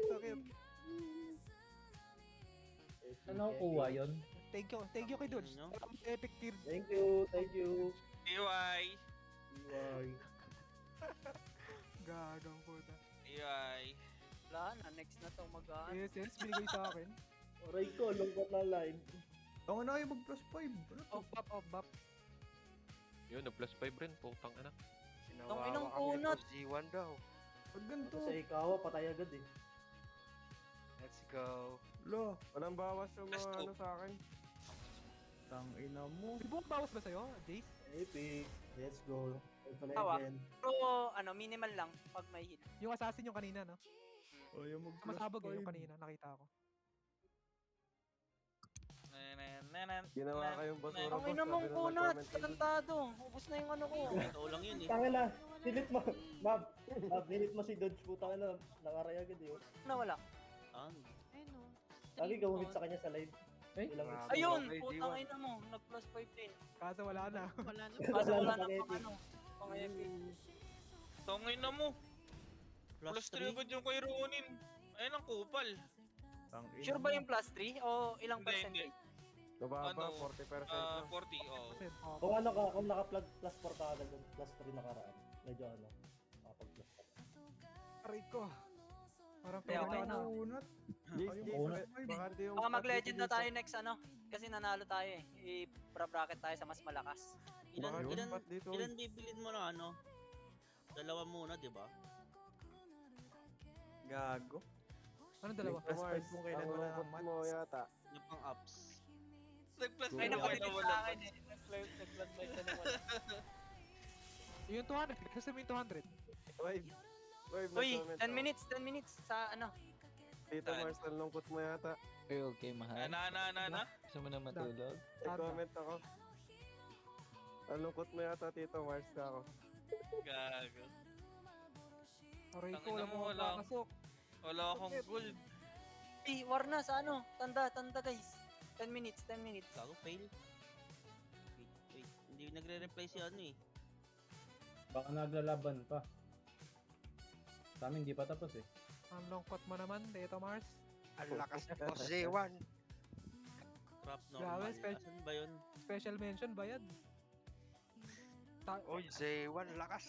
Sakit. Ano kuha yun? Thank you kay Dodge. Ano? Epic tier. Thank you, thank you. EY. Iway. Gagang puta. EY. Wala na, next na to mag-aan. Yes, binigay sa akin. Aray ko, lungkot na line. Ako na kayo mag plus 5. Ano to? Off bop. Yun, plus 5 rin, putang ina. Tang inang kunat. G1 daw. Pag ganito. Sa ikaw, patay agad eh. Let's go. Lo, walang bawas yung Let's mga go. ano sa akin. Tang ina mo. Di ba bawas ba sa'yo, Jace? Epic. Let's go. Tawa. F11. Pero minimal lang pag may hit. Yung assassin yung kanina, no? O yung mag plus Masabog eh, yung 5. kanina, nakita ko. Ginawa kayong basura. Ang ina mong kunat, tarantado. Ubus na yung ano ko. Ito lang yun eh. Tanga na. Nilit mo. Mab, nilit mo si Dodge. Putang na. Nakaray agad eh. Nawala. Ayun o. Lagi gawin sa kanya sa live. Eh? Ilang Ayun, Okay, putang G1. ina mo. Nag-plus 5 din. Kaso wala na. Wala na. Kaso Wala wala na na pang pang ano. Pang epic. Tongin na mo. Plus 3 agad yung kay Ronin. Ayun ang kupal. Tang ina. Sure ba yung plus 3 o ilang Hindi, percentage? Mababa, Ano? 40% na. 40, oo. Kung ano ka, kung naka-plug plus 4 ka agad, plus 3 nakaraan. Medyo ano. Nakapag-plus ka. Aray ko. Parang Kaya pwede okay na. na. Unat. Jace, Baka di yung Baka mag-legend na tayo next ano. Kasi nanalo tayo eh. I-bracket tayo sa mas malakas. Baka Ilan, yun, ilan, ba't dito? ilan bibilin mo na ano? Dalawa muna, di ba? Gago. Anong dalawa? Plus 5 kung kailan wala ng mo match. yata. Yung pang ups. Nag-plus Ay, Wala. nakulit sa akin eh. Nag-blood light na naman. Yung 200, kasi may 200. Wave. Wave, Uy, nag-comment 10 ako. minutes, 10 minutes sa ano. Tito Mars, ang lungkot mo yata. Okay, mahal. Na. Gusto mo na matulog? Nag-comment ako. Ang lungkot mo yata, Tito Mars ka ako. Gago. Aray ko, Tangina wala mo, mo wala. kakasok. Wala akong gold. Eh, war na sa ano. Tanda guys. 10 minutes, 10 minutes. Gago, fail. Wait. Hindi nagre-reply si ano eh. Baka naglalaban pa. Sa amin, di pa tapos eh. Ang lungkot mo naman, Tito Mars. Ang lakas ni Boss J1. Crap Grabe, normal. Asan ba yun? Special mention ba yan? Uy, J1, lakas.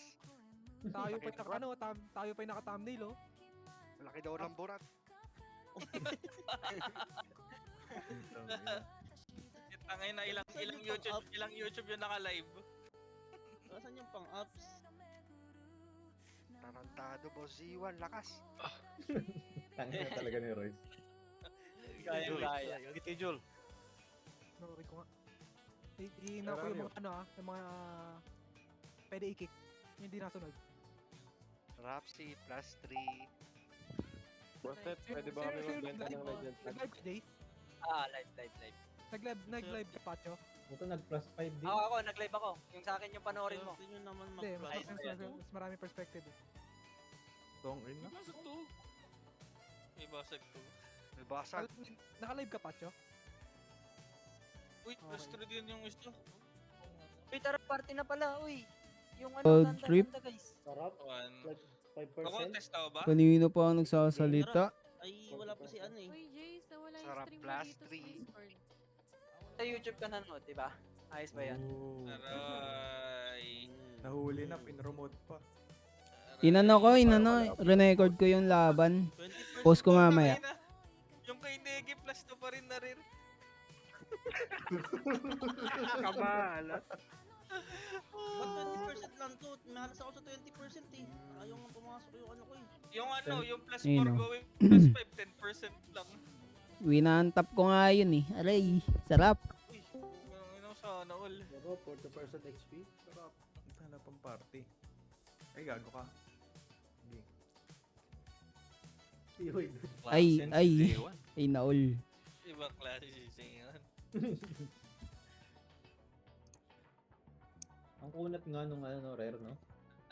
Tayo pa yung ano, tayo pa yung naka-thumbnail, oh. Laki daw ng burat. Tangay na ilang YouTube yung naka-live. Asan yung pang ups? Tarantado, Boss J1, lakas. Tangin na talaga ni Royce. Kaya. Jul. Sorry ko nga. I-ina ko yung mga ano yung mga pwede i-kick. Yung hindi nasunod. Rapsi, plus 3. Bostet, pwede ba kami magbenta ng legend? Nag-live ka, Jace? Live. Nag-live ka, Pacho? Ito nag-plus 5 din. Ako, nag-live ako. Yung sa akin yung panoorin mo. Hindi nyo naman Hindi, mag-price. mas marami perspective eh. Tong ina. May basag to. May basag. Naka-live ka, Pacho? Uy, plus 3 din yung gusto. Uy, tara, party na pala, uy. Yung ano, Road trip? tanda guys. Sarap. One. Like Ako, 5%. test ako ba? Kanino pa ako nagsasalita? Ay, wala pa si ano eh. Uy, Jace, nawala yung Sarap stream mo plus dito sa 3. Discord. Sa YouTube ka nanood, di ba? Ayos ba yan? Aray. Nahuli na, pinromote pa. Inano ko, record ko yung laban. 20% Post ko pa, mamaya. tangina. Yung kay Negi plus 2 pa rin na rin. Kamalat. Ba't 20% lang to? Mahalas ako sa 20% eh. Ayaw nga pumasok yung ano ko eh. Yung ano, yung plus 4 Ayun, oh. going plus 5, 10% lang. Winantap ko nga yun eh. Aray, sarap. Uy, ano sana all. Pero 40% XP. Sarap. Hanap pang party. Ay, gago ka. Sige. Ihoy. Ay naol. Ibang klase si yun. Ang kunat nga nung ano, rare, no?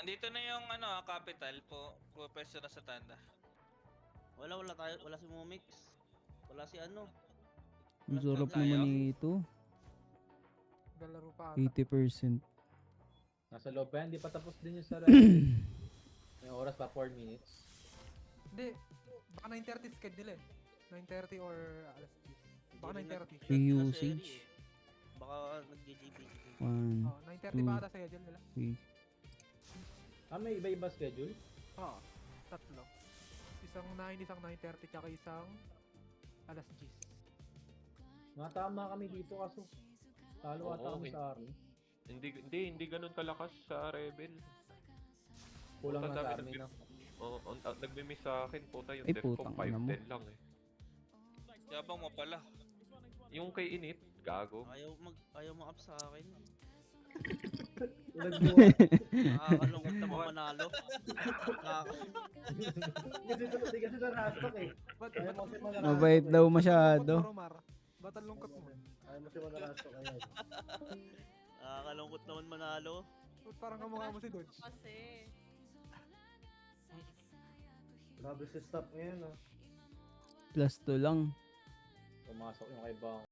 Andito na yung ano, capital po. Pwesto na sa tanda. Wala tayo. Wala si Momix. Wala si ano. Ang sarap naman nito. Galaro pa. 80%. Nasa loob pa yan, di pa tapos din yung sa Yung oras pa 4 minutes. Hindi. Baka 9:30 schedule nila eh. 9:30 or alas 10. Baka 9:30. Free usage. Baka nag-GGB. 1, Oh, 9:30 ba ata schedule nila? 3. May iba-iba schedule? Oo. Tatlo. Isang 9, isang 9:30, tsaka isang alas 10. Matama kami dito kaso. Talo ata Oo, kami eh. sa army. Hindi ganun kalakas sa Rebel. Kulang Puta, na sa dami army na. Oo, nagmi-miss sa akin, puta yung Ay, death ko putang 5-10 ina mo. lang eh. Yabang mo pala. Yung kay Init, gago. Ayaw mo up sa akin. Nagbuwa. Nakakalungkot na manalo. Hindi kasi narastok eh. Ba't Ayaw mo kasi manarastok Mabait eh. daw masyado. Romar? Ba't ang lungkot mo? Ayaw mo kasi manarastok ngayon. Nakakalungkot naman manalo. Ba't parang kamukha mo si Dodge? Kasi. Grabe si stop ngayon ah. +2 lang. Pumasok yung kay Bang.